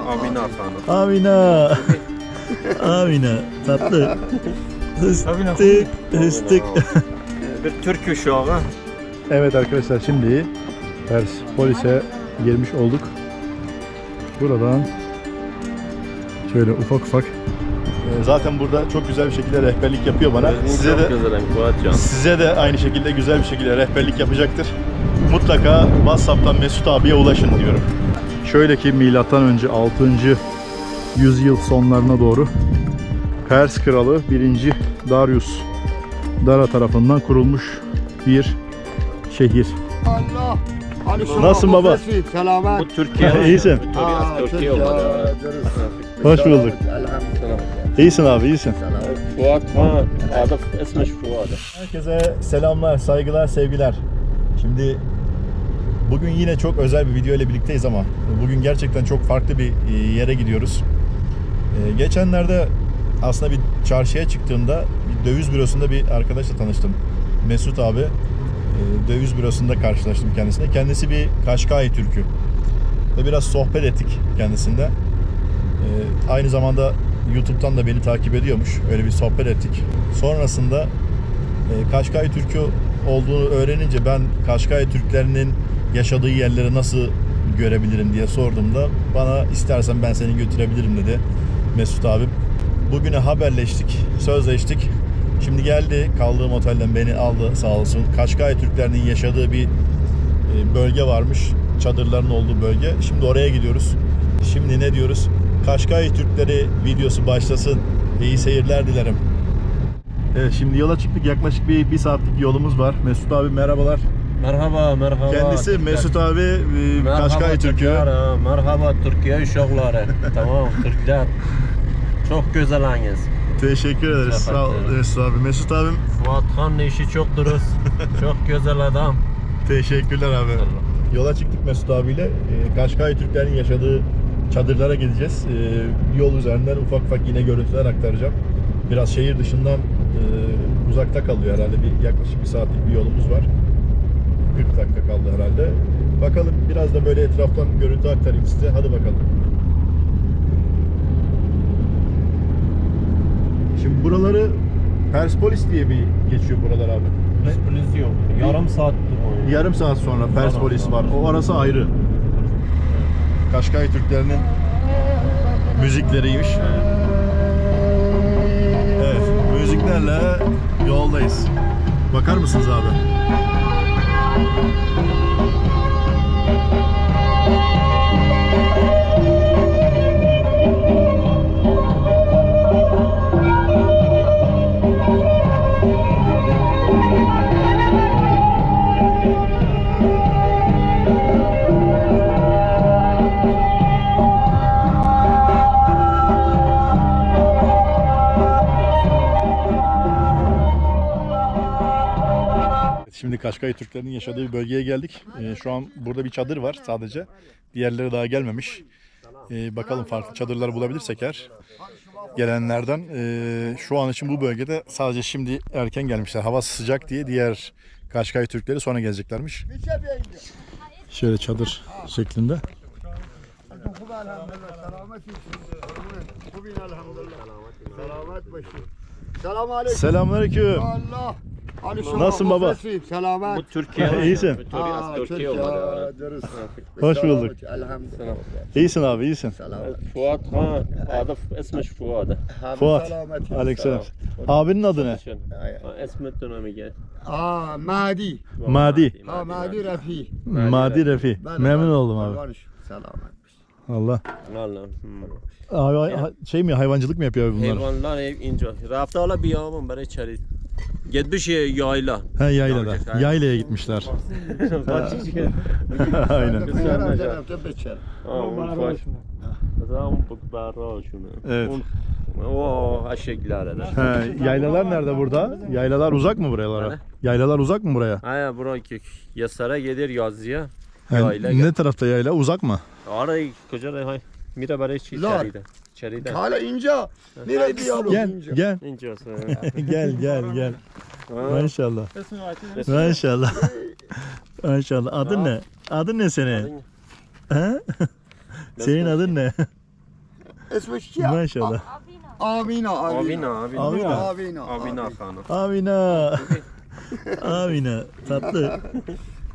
Amina efendim. Amina. Amina. Tatlı. Hıstık. Hıstık. Bir Türk uşağı. Evet arkadaşlar, şimdi Perspolis'e girmiş olduk. Buradan şöyle ufak ufak. Zaten burada çok güzel bir şekilde rehberlik yapıyor bana. Size de aynı şekilde güzel bir şekilde rehberlik yapacaktır. Mutlaka WhatsApp'tan Mesut abiye ulaşın diyorum. Şöyle ki milattan önce 6. yüzyıl sonlarına doğru Pers kralı 1. Darius Dara tarafından kurulmuş bir şehir. Allah. Nasılsın baba? Selamet. Bu Türkiye. İyisin. Türkiye. Hoş bulduk. İyisin abi, iyisin. Fuat ha, adı ismi Fuat. Herkese selamlar, saygılar, sevgiler. Şimdi bugün yine çok özel bir video ile birlikteyiz ama bugün gerçekten çok farklı bir yere gidiyoruz. Geçenlerde aslında bir çarşıya çıktığımda bir döviz bürosunda bir arkadaşla tanıştım. Mesut abi. Döviz bürosunda karşılaştım kendisine. Kendisi bir Kaşkai Türk'ü. Ve biraz sohbet ettik kendisinde. Aynı zamanda YouTube'dan da beni takip ediyormuş. Öyle bir sohbet ettik. Sonrasında Kaşkai Türk'ü olduğunu öğrenince ben Kaşkai Türklerinin yaşadığı yerleri nasıl görebilirim diye sorduğumda bana istersen ben seni götürebilirim dedi Mesut abim. Bugüne haberleştik, sözleştik. Şimdi geldi, kaldığım otelden beni aldı sağ olsun. Kaşkai Türklerinin yaşadığı bir bölge varmış. Çadırların olduğu bölge. Şimdi oraya gidiyoruz. Şimdi ne diyoruz? Kaşkai Türkleri videosu başlasın. İyi seyirler dilerim. Evet, şimdi yola çıktık. Yaklaşık bir saatlik yolumuz var. Mesut abi merhabalar. Merhaba, merhaba. Kendisi Türkler. Mesut abi Kaşkai Türk'ü. Merhaba Türkiye uşakları. Tamam Türkler. Çok güzelsiniz. Teşekkür ederiz. Sağ ol Mesut abi. Mesut abim. Fuat Khan'ın işi çok dürüst. Çok güzel adam. Teşekkürler abi. Yola çıktık Mesut abiyle. Kaşkai Türklerin yaşadığı çadırlara gideceğiz. Yol üzerinden ufak ufak yine görüntüler aktaracağım. Biraz şehir dışından uzakta kalıyor herhalde. Yaklaşık bir saatlik bir yolumuz var. 40 dakika kaldı herhalde. Bakalım biraz da böyle etraftan görüntü aktarayım size. Hadi bakalım. Şimdi buraları Perspolis diye bir geçiyor buralar abi. Polis yok. Yarım saat. Yarım saat sonra Perspolis var. O arası ayrı. Kaşkai Türklerinin müzikleriymiş. Evet, müziklerle yoldayız. Bakar mısınız abi? Şimdi Kaşkai Türklerinin yaşadığı bir bölgeye geldik. Şu an burada bir çadır var sadece. Diğerleri daha gelmemiş. Bakalım farklı çadırlar bulabilirsek eğer gelenlerden. Şu an için bu bölgede sadece şimdi erken gelmişler. Hava sıcak diye diğer Kaşkai Türkleri sonra geleceklermiş. Şöyle çadır şeklinde. Selamünaleyküm. Allah. Nasılsın baba? Selamet. Bu Türkiye. İyisin. Türkiye. Hoş bulduk. Elhamdülillah. İyisin abi, iyisin. Fuat ha, adı ismi Fuat. Fuat. Aleykümselam. Abinin adı ne? İsmi dönemi. Madi. Madi. Madi Rafi. Madi Refi. Memnun oldum abi. Selamet. Allah. Allah. Abi şey mi, hayvancılık mı yapıyor bunlar? Hayvanlar ince. Rafta ala biyamın bana içeri. Gitmiş yayla. He, yaylada. Yaylaya gitmişler. Aynen. Evet. O aşıklar eder. He, yaylalar nerede burada? Yaylalar uzak mı buralara? Yaylalar uzak mı buraya? Aya buraya Yasara gelir yazıya. Ne tarafta yayla? Uzak mı? Arayı koca da hay. Mira bare içeride. İçeride. Hala ince. Nereye diyor? Gel. İnce olsun. Gel. Maşallah. Maşallah. Maşallah. Adın ne? Adın ne senin? He? Senin adın ne? اسمش چیه؟ Maşallah. آوینا Avina, Avina. Avina. آوینا Avina hanım. Amina. Amina. Tatlı.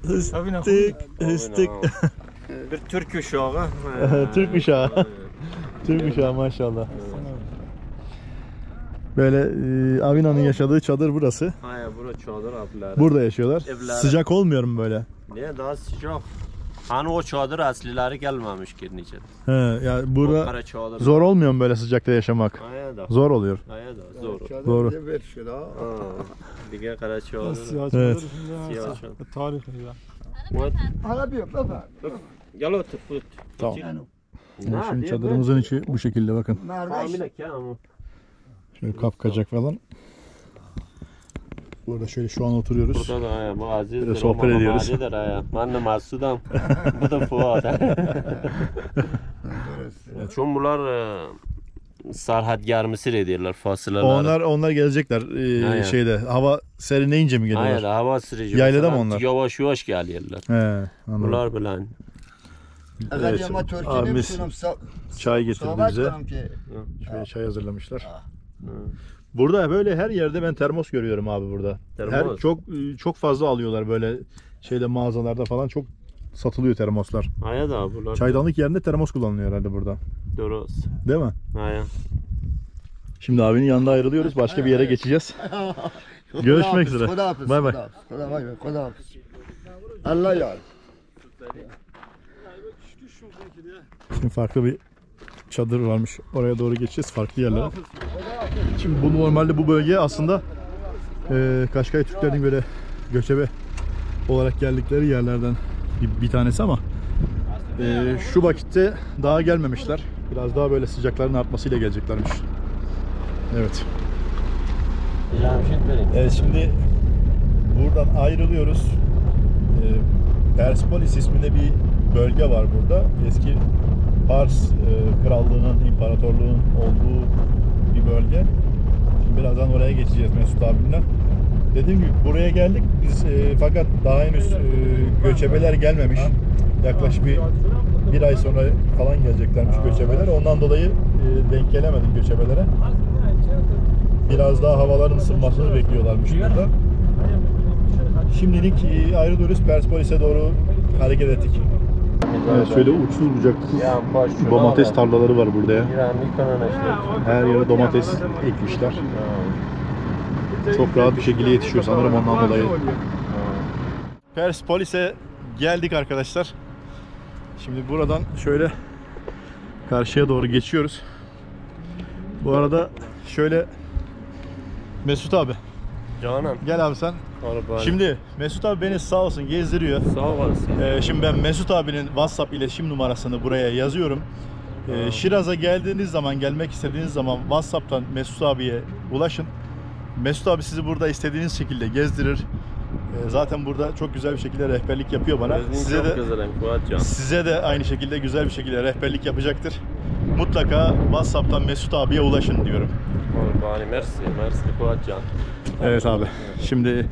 Hıstık. Hıstık. Bir Türk uşağı. Türk uşağı. Türk uşağı maşallah. Böyle Avina'nın yaşadığı çadır burası. Hayır, bura çadır evleri. Burada yaşıyorlar. Evler. Sıcak olmuyor mu böyle? Niye daha sıcak? Hani o çadır aslileri gelmemiş ki niçin? He, yani burada Kara çadır. zor olmuyor mu böyle sıcakta yaşamak? Hayır da. Zor oluyor. Hayır da zor. Doğru. ver شده Diğer kara çadır. Evet. Siyah çadır. Tarihi ya. حالا بیا بفر Gel otur. Fut. Tamam. جانو Şimdi çadırımızın içi bu şekilde bakın. مردش Hamile ki ama. Şöyle kapkacak falan. Burada şöyle şu an oturuyoruz. Burada da ya bu Aziz. Böyle sohbet ediyoruz. Ben de Masud'um. Bu da Fuat. Çünkü bunlar Sarhat Mısır ediyorlar fasılalar. Onlar gelecekler Aynen. şeyde. Hava serinleyince mi Hayır, geliyorlar? hava süreci. Yaylada mı onlar? Yavaş yavaş geliyorlar. He, anladım. Bunlar bilen. اگر Evet, یه ما ترکی abimiz نمیتونم çay getirdi صحبت bize. کنم که Şöyle çay hazırlamışlar. Burada böyle her yerde ben termos görüyorum abi burada. Termos. Çok fazla alıyorlar böyle şeyde mağazalarda falan çok satılıyor termoslar. Hayır da bunlar. Çaydanlık yerine termos kullanılıyor herhalde burada. Doğru. Değil mi? Hayır. Şimdi abinin yanında ayrılıyoruz. Başka bir yere geçeceğiz. Görüşmek üzere. خداحافظ Bay bay. خداحافظ الله یار Şimdi farklı bir çadır varmış. Oraya doğru geçeceğiz. Farklı yerlere. Şimdi bu normalde bu bölge aslında Kaşkay Türklerinin böyle göçebe olarak geldikleri yerlerden bir tanesi ama şu vakitte daha gelmemişler. Biraz daha böyle sıcakların artmasıyla geleceklermiş. Evet. Evet, şimdi buradan ayrılıyoruz. Persepolis isminde bir bölge var burada. Eski Pars krallığının, imparatorluğun olduğu bir bölge. Şimdi birazdan oraya geçeceğiz Mesut abimle. Dediğim gibi buraya geldik biz fakat daha henüz göçebeler gelmemiş. Yaklaşık bir ay sonra falan geleceklermiş göçebeler. Ondan dolayı denk gelemedik göçebelere. Biraz daha havaların ısınmasını bekliyorlarmış burada. Şimdilik ayrılıyoruz. Persepolis'e doğru hareket ettik. Evet, şöyle uçsuz bucaksız domates tarlaları var burada ya. Her yere domates ekmişler. Çok rahat bir şekilde yetişiyor sanırım ondan dolayı. Persepolis'e geldik arkadaşlar. Şimdi buradan şöyle karşıya doğru geçiyoruz. Bu arada şöyle Mesut abi Canım. gel abi sen. Şimdi Mesut abi beni sağ olsun gezdiriyor. Sağ olasın. Şimdi ben Mesut abinin WhatsApp iletişim numarasını buraya yazıyorum. Şiraz'a geldiğiniz zaman, gelmek istediğiniz zaman WhatsApp'tan Mesut abiye ulaşın. Mesut abi sizi burada istediğiniz şekilde gezdirir. Zaten burada çok güzel bir şekilde rehberlik yapıyor bana. Size de aynı şekilde güzel bir şekilde rehberlik yapacaktır. Mutlaka WhatsApp'tan Mesut abiye ulaşın diyorum. Merci Fuat Can. Evet abi. Şimdi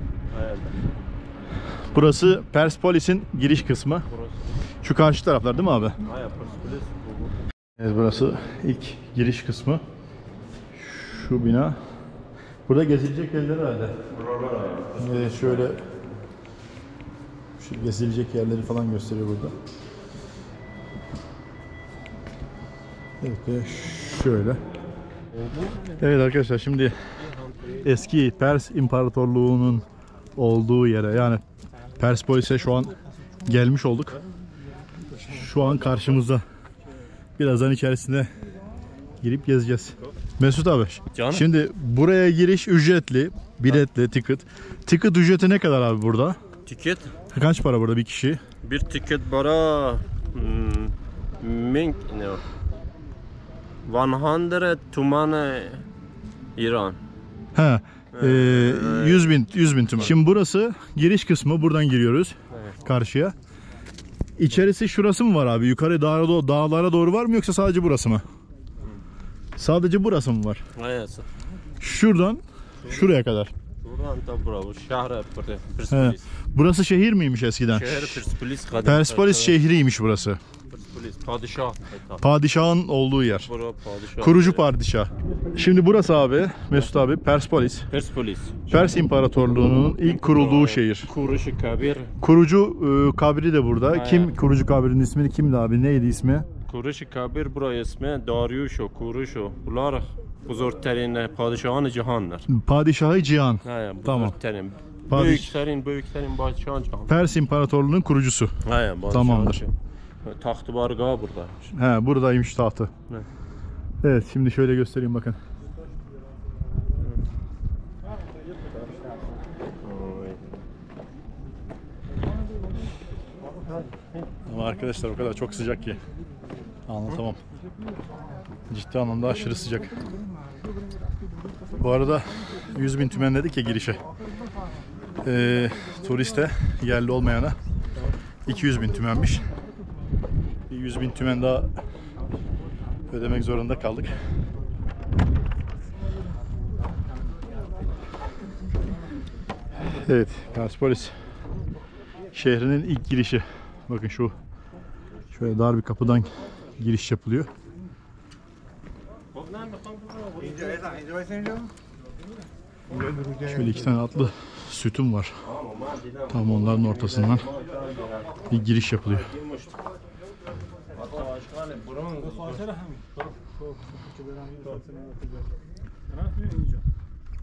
burası Persepolis'in giriş kısmı. Şu karşı taraflar değil mi abi? Evet, burası ilk giriş kısmı. Şu bina. Burada gezilecek yerler herhalde. Şöyle şu gezilecek yerleri falan gösteriyor burada. Evet ve şöyle. Evet arkadaşlar, şimdi eski Pers İmparatorluğu'nun olduğu yere, yani Persepolis'e şu an gelmiş olduk. Şu an karşımızda. Birazdan içerisine girip gezeceğiz. Mesut abi, Canım. şimdi buraya giriş ücretli, biletli, ticket. Ticket ücreti ne kadar abi burada? Tiket? Kaç para burada bir kişi? Bir tiket bara mink ne o? 100 tuman İran. He. 100 bin tümen. Şimdi burası giriş kısmı. Buradan giriyoruz. Evet. Karşıya. İçerisi şurası mı var abi? Yukarı dağlara doğru var mı, yoksa sadece burası mı? Sadece burası mı var? Evet. Şuradan şuraya kadar. Buradan da bravo. Şehre He. Persepolis. Burası şehir miymiş eskiden? Şehir Persepolis kadar. Persepolis şehriymiş burası. Persepolis. Padişah. Padişahın olduğu yer. Bura padişah. Kurucu padişah. Şimdi burası abi Mesut abi Persepolis. Persepolis. Pers İmparatorluğu'nun ilk kurulduğu şehir. Kuruşu kabir. Kurucu kabri de burada. Aynen. Kim kurucu kabrinin ismini kimdi abi? Neydi ismi? Kuruşu kabir buraya ismi Dariusho, Kuruşo. Bunlar buzurgterin padişahın cihanlar. Padişahı Cihan. Hayır, Tamam. buzurgterin. Padiş- Büyüklerin padişahın cihan. Pers İmparatorluğu'nun kurucusu. Hayır, Tamamdır. Tahtı bargağı burada. He, buradaymış tahtı. Ne? Evet, şimdi şöyle göstereyim bakın. Ama arkadaşlar o kadar çok sıcak ki anlatamam. Ciddi anlamda aşırı sıcak. Bu arada 100.000 tümen dedik ya girişe. Turiste, yerli olmayana 200.000 tümenmiş. Bir 100.000 tümen daha ödemek zorunda kaldık. Evet, Persepolis şehrinin ilk girişi. Bakın şu şöyle dar bir kapıdan giriş yapılıyor. Şöyle 2 tane atlı sütun var. Tam onların ortasından bir giriş yapılıyor.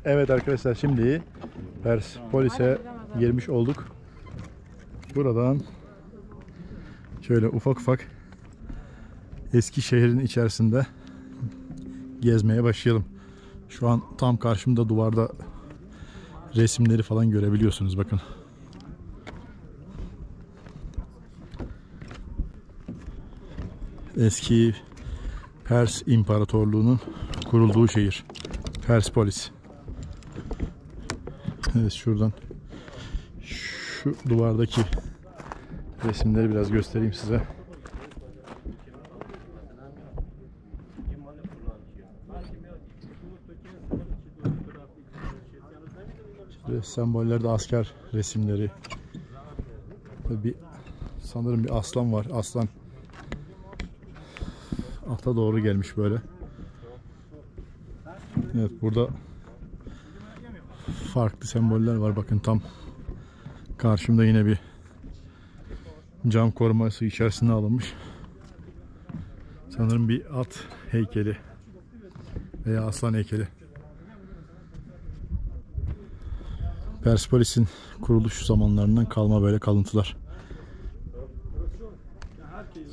Evet arkadaşlar, şimdi Persepolis'e girmiş olduk. Buradan şöyle ufak ufak eski şehrin içerisinde gezmeye başlayalım. Şu an tam karşımda duvarda resimleri falan görebiliyorsunuz, bakın. Eski Pers İmparatorluğu'nun kurulduğu şehir Persepolis. Evet, şuradan şu duvardaki resimleri biraz göstereyim size. Sembollerde asker resimleri. Sanırım bir aslan var. Aslan ata doğru gelmiş böyle. Evet, burada farklı semboller var. Bakın tam karşımda yine bir cam koruması içerisine alınmış. Sanırım bir at heykeli veya aslan heykeli. Persepolis'in kuruluş zamanlarından kalma böyle kalıntılar.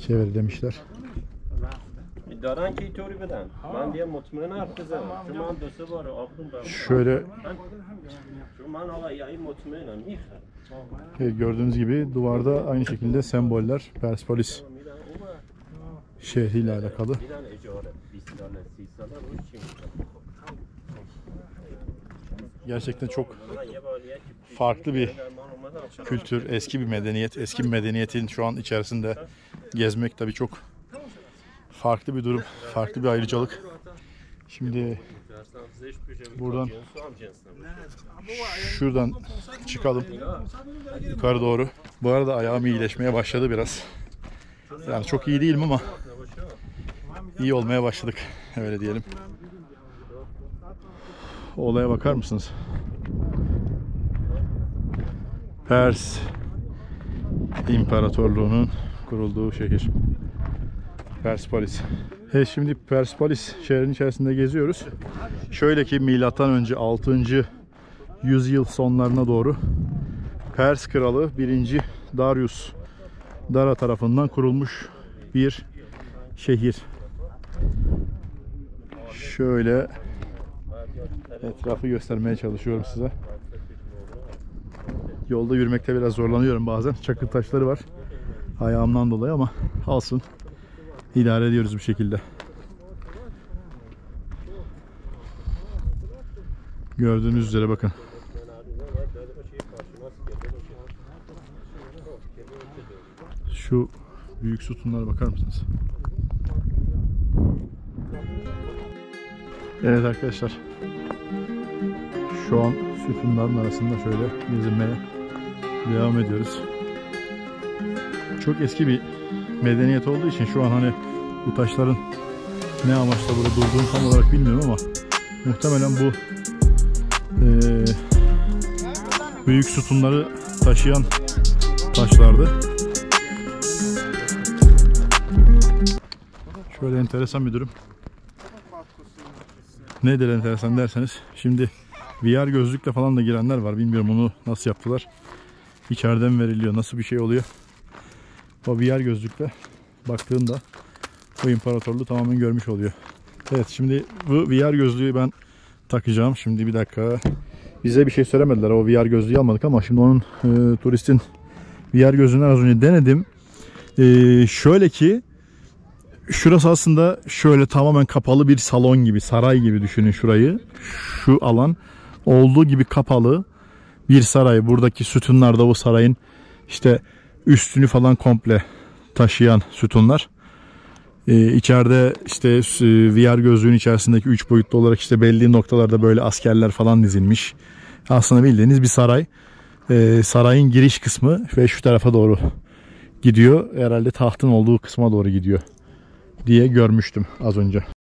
Çevirilemişler. Şöyle gördüğünüz gibi duvarda aynı şekilde semboller Persepolis şehriyle alakalı. Gerçekten çok farklı bir kültür, eski bir medeniyet, eski bir medeniyetin şu an içerisinde gezmek tabii çok farklı bir durum, farklı bir ayrıcalık. Şimdi buradan şuradan çıkalım yukarı doğru. Bu arada ayağım iyileşmeye başladı biraz. Yani çok iyi değilim ama iyi olmaya başladık, öyle diyelim. Olaya bakar mısınız? Pers İmparatorluğu'nun kurulduğu şehir Persepolis. Şimdi Persepolis şehrin içerisinde geziyoruz. Şöyle ki milattan önce 6. yüzyıl sonlarına doğru Pers kralı 1. Darius Dara tarafından kurulmuş bir şehir. Şöyle etrafı göstermeye çalışıyorum size. Yolda yürümekte biraz zorlanıyorum bazen. Çakıl taşları var ayağımdan dolayı ama olsun. İdare ediyoruz bir şekilde. Gördüğünüz üzere bakın. Şu büyük sütunlara bakar mısınız? Evet arkadaşlar. Şu an sütunların arasında şöyle gezinmeye devam ediyoruz. Çok eski bir medeniyet olduğu için şu an hani bu taşların ne amaçla burada durduğunu tam olarak bilmiyorum ama muhtemelen bu büyük sütunları taşıyan taşlardı. Şöyle enteresan bir durum. Nedir enteresan derseniz, şimdi VR gözlükle falan da girenler var. Bilmiyorum onu nasıl yaptılar. İçeriden veriliyor. Nasıl bir şey oluyor? O VR gözlükle baktığında o imparatorluğu tamamen görmüş oluyor. Evet, şimdi bu VR gözlüğü ben takacağım. Şimdi bir dakika. Bize bir şey söylemediler. O VR gözlüğü almadık ama şimdi onun turistin VR gözlüğünü az önce denedim. Şöyle ki şurası aslında şöyle tamamen kapalı bir salon gibi, saray gibi düşünün şurayı. Şu alan olduğu gibi kapalı bir saray. Buradaki sütunlar da bu sarayın işte üstünü falan komple taşıyan sütunlar. İçeride işte VR gözlüğün içerisindeki 3 boyutlu olarak işte belli noktalarda böyle askerler falan dizilmiş. Aslında bildiğiniz bir saray. Sarayın giriş kısmı ve şu tarafa doğru gidiyor. Herhalde tahtın olduğu kısma doğru gidiyor diye görmüştüm az önce.